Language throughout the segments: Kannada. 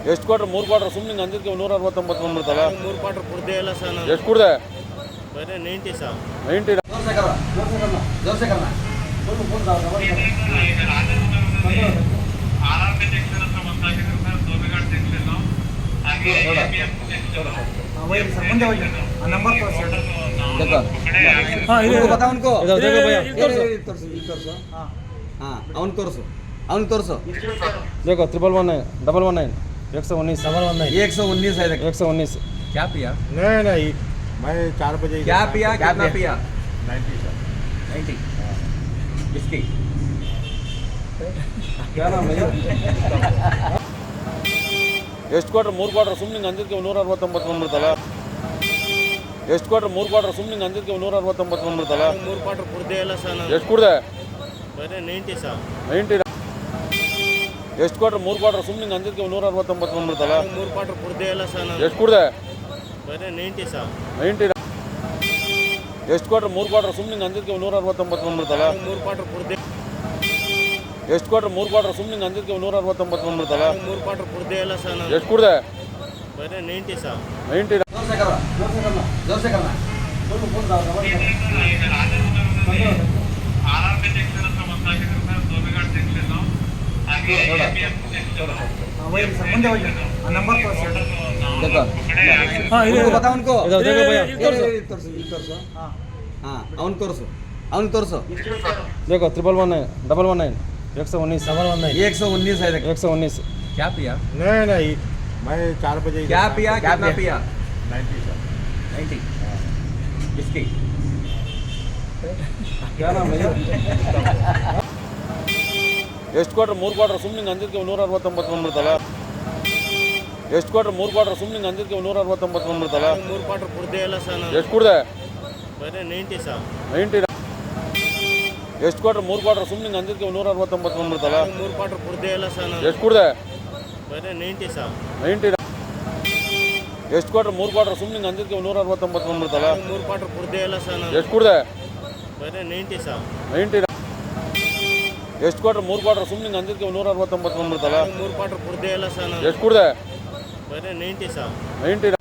ಎಷ್ಟು ಕೊಟ್ರೆ 3 ಕ್ವಾರ್ಟರ್ ಸುಮ್ಮನೆ ಅಂದಿದ್ದಕ್ಕೆ 169 ಬಂದ್ಬಿಡ್ತಲ್ಲ 3 ಕ್ವಾರ್ಟರ್ ಕುಡ್ದೇ ಇಲ್ಲ ಸರ್ ನಾನು. ಎಷ್ಟು ಕುಡ್ದೆ? ಬರೀ 90 ಸರ್. 90 ಮುಂದೆ ಹೋಗಿ ನಂಬರ್ ತೋರಿಸಿ. ಅವ್ನು ತೋರಿಸು ಅವ್ನು ತೋರಿಸು. देखो 119 119 119 119 है 119 क्या पिया? नहीं मैं 4 बजे क्या पिया? कितना पिया? 90 सर. 90 किसकी? क्या नाम है? ಎಷ್ಟು ಕೊಟ್ರೆ 3 ಕ್ವಾರ್ಟರ್ ಸುಮ್ಮನೆ ಅಂದಿದ್ದಕ್ಕೆ 169 ಬಂದ್ಬಿಡ್ತಲ್ಲ ಎಷ್ಟು ಕೊಟ್ರೆ 3 ಕ್ವಾರ್ಟರ್ ಸುಮ್ಮನೆ ಅಂದಿದ್ದಕ್ಕೆ 169 ಬಂದ್ಬಿಡ್ತಲ್ಲ 3 ಕ್ವಾರ್ಟರ್ ಕುಡ್ದೇ ಇಲ್ಲ ಸರ್ ನಾನು. ಎಷ್ಟು ಕುಡ್ದೆ? ಬರೀ 90 ಸರ್. 90 ಎಷ್ಟು ಕೊಟ್ರೆ 3 ಕ್ವಾರ್ಟರ್ ಸುಮ್ಮನೆ ಅಂದಿದ್ದಕ್ಕೆ 169 ಬಂದ್ಬಿಡ್ತಲ್ಲ 3 ಕ್ವಾರ್ಟರ್ ಕುಡ್ದೇ ಇಲ್ಲ ಸರ್ ನಾನು. ಎಷ್ಟು ಕುಡ್ದೆ? ಬರೀ 90 ಸರ್. 90 ಎಷ್ಟು ಕೊಟ್ರೆ 3 ಕ್ವಾರ್ಟರ್ ಸುಮ್ಮನೆ ಅಂದಿದ್ದಕ್ಕೆ 169 ಬಂದ್ಬಿಡ್ತಲ್ಲ 3 ಕ್ವಾರ್ಟರ್ ಕುಡ್ದೇ ಎಷ್ಟು ಕೊಟ್ರೆ 3 ಕ್ವಾರ್ಟರ್ ಸುಮ್ಮನೆ ಅಂದಿದ್ದಕ್ಕೆ 169 ಬಂದ್ಬಿಡ್ತಲ್ಲ 3 ಕ್ವಾರ್ಟರ್ ಕುಡ್ದೇ ಇಲ್ಲ ಸರ್ ನಾನು. ಎಷ್ಟು ಕುಡ್ದೆ? ಬರೀ 90 ಸರ್. 90 ಮುಂದೆ ಹೋಗಿ ನಂಬರ್ ತೋರಿಸಿ. ಅವ್ನು ತೋರಿಸು ಅವ್ನು ತೋರಿಸು. देखो 119 119 119 119 है 119 क्या पिया? नहीं मैं 4 बजे क्या पिया? कितना पिया? 90 सर. 90 किसकी? क्या नाम है? ಎಷ್ಟು ಕೊಟ್ರೆ 3 ಕ್ವಾರ್ಟರ್ ಸುಮ್ಮನೆ ಅಂದಿದ್ದಕ್ಕೆ 169 ಬಂದ್ಬಿಡ್ತಲ್ಲ ಎಷ್ಟು ಕೊಟ್ರೆ 3 ಕ್ವಾರ್ಟರ್ ಸುಮ್ಮನೆ ಅಂದಿದ್ದಕ್ಕೆ 169 ಬಂದ್ಬಿಡ್ತಲ್ಲ 3 ಕ್ವಾರ್ಟರ್ ಕುಡ್ದೇ ಇಲ್ಲ ಸರ್ ನಾನು. ಎಷ್ಟು ಕುಡ್ದೆ? ಬರೀ 90 ಸರ್. 90 ಎಷ್ಟು ಕೊಟ್ರೆ 3 ಕ್ವಾರ್ಟರ್ ಸುಮ್ಮನೆ ಅಂದಿದ್ದಕ್ಕೆ 169 ಬಂದ್ಬಿಡ್ತಲ್ಲ 3 ಕ್ವಾರ್ಟರ್ ಕುಡ್ದೇ ಇಲ್ಲ ಸರ್ ನಾನು. ಎಷ್ಟು ಕುಡ್ದೆ? ಬರೀ 90 ಸರ್. 90 ಎಷ್ಟು ಕೊಟ್ರೆ 3 ಕ್ವಾರ್ಟರ್ ಸುಮ್ಮನೆ ಅಂದಿದ್ದಕ್ಕೆ 169 ಬಂದ್ಬಿಡ್ತಲ್ಲ 3 ಕ್ವಾರ್ಟರ್ ಕುಡ್ದೇ ಇಲ್ಲ ಸರ್ ನಾನು. ಎಷ್ಟು ಕುಡ್ದೆ? ಬರೀ 90 ಸರ್. 90 ಎಷ್ಟು ಕೊಟ್ರೆ 3 ಕ್ವಾರ್ಟರ್ ಸುಮ್ಮನೆ ಅಂದಿದ್ದಕ್ಕೆ 169 ಬಂದ್ಬಿಡ್ತಲ್ಲ 3 ಕ್ವಾರ್ಟರ್ ಕುಡ್ದೇ ಇಲ್ಲ ಸರ್ ನಾನು. ಎಷ್ಟು ಕುಡ್ದೆ? ಬರೀ 90 ಸರ್. 90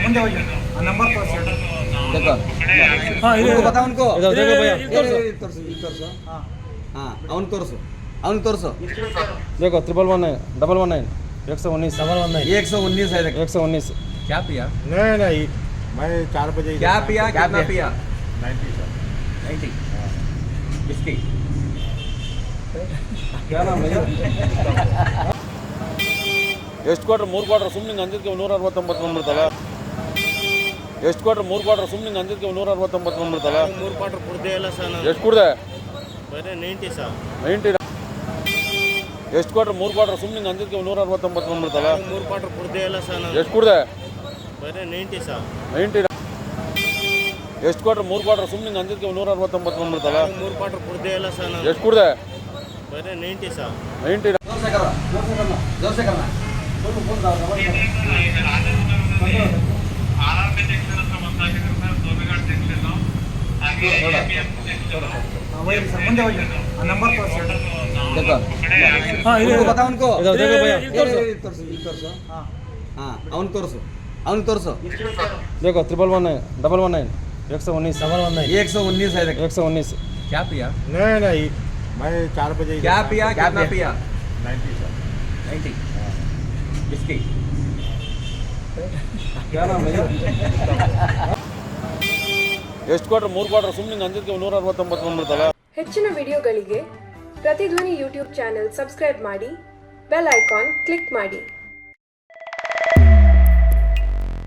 ಮುಂದೆ ಹೋಗಿ ನಂಬರ್ ತೋರಿಸಿ. ಅವ್ನು ತೋರಿಸು ಅವ್ನು ತೋರಿಸು. देखो 119 119 119 119 है 119 क्या पिया? नहीं मैं 4 बजे क्या पिया? कितना पिया? 90 सर. 90 किसकी? क्या नाम है? ಎಷ್ಟು ಕೊಟ್ರೆ 3 ಕ್ವಾರ್ಟರ್ ಸುಮ್ಮನೆ ಅಂದಿದ್ದಕ್ಕೆ 169 ಬಂದ್ಬಿಡ್ತಲ್ಲ ಎಷ್ಟು ಕೊಟ್ರೆ 3 ಕ್ವಾರ್ಟರ್ ಸುಮ್ಮನೆ ಅಂದಿದ್ದಕ್ಕೆ 169 ಬಂದ್ಬಿಡ್ತಲ್ಲ 3 ಕ್ವಾರ್ಟರ್ ಕುಡ್ದೇ ಇಲ್ಲ ಸರ್ ನಾನು. ಎಷ್ಟು ಕುಡ್ದೆ? ಬರೀ 90 ಸರ್. 90 ಎಷ್ಟು ಕೊಟ್ರೆ 3 ಕ್ವಾರ್ಟರ್ ಸುಮ್ಮನೆ ಅಂದಿದ್ದಕ್ಕೆ 169 ಬಂದ್ಬಿಡ್ತಲ್ಲ 3 ಕ್ವಾರ್ಟರ್ ಕುಡ್ದೇ ಇಲ್ಲ ಸರ್ ನಾನು. ಎಷ್ಟು ಕುಡ್ದೆ? ಬರೀ 90 ಸರ್. 90 ಎಷ್ಟು ಕೊಟ್ರೆ 3 ಕ್ವಾರ್ಟರ್ ಸುಮ್ಮನೆ ಅಂದಿದ್ದಕ್ಕೆ 169 ಬಂದ್ಬಿಡ್ತಲ್ಲ 3 ಕ್ವಾರ್ಟರ್ ಕುಡ್ದೇ ಇಲ್ಲ ಸರ್ ನಾನು. ಎಷ್ಟು ಕುಡ್ದೆ? ಬರೀ 90 ಸರ್. 90 ಮುಂದೆ ಹೋಗಿ ನಂಬರ್ ತೋರಿಸಿ. ಅವ್ನು ತೋರಿಸು ಅವ್ನು ತೋರಿಸು. देखो 119 119 119 है 119 क्या पिया? नहीं मैं 4 बजे क्या पिया? कितना पिया? 90 सर. 90 किसकी? क्या नाम है? ಎಷ್ಟು ಕೊಟ್ರೆ 3 ಕ್ವಾರ್ಟರ್ ಸುಮ್ಮನೆ ಅಂದಿದ್ದಕ್ಕೆ 169 ಬಂದ್ಬಿಡ್ತಲ್ಲ ಹೆಚ್ಚಿನ ವಿಡಿಯೋಗಳಿಗೆ ಪ್ರತಿಧ್ವನಿ ಯೂಟ್ಯೂಬ್ ಚಾನೆಲ್ ಸಬ್ಸ್ಕ್ರೈಬ್ ಮಾಡಿ, ಬೆಲ್ ಐಕಾನ್ ಕ್ಲಿಕ್ ಮಾಡಿ.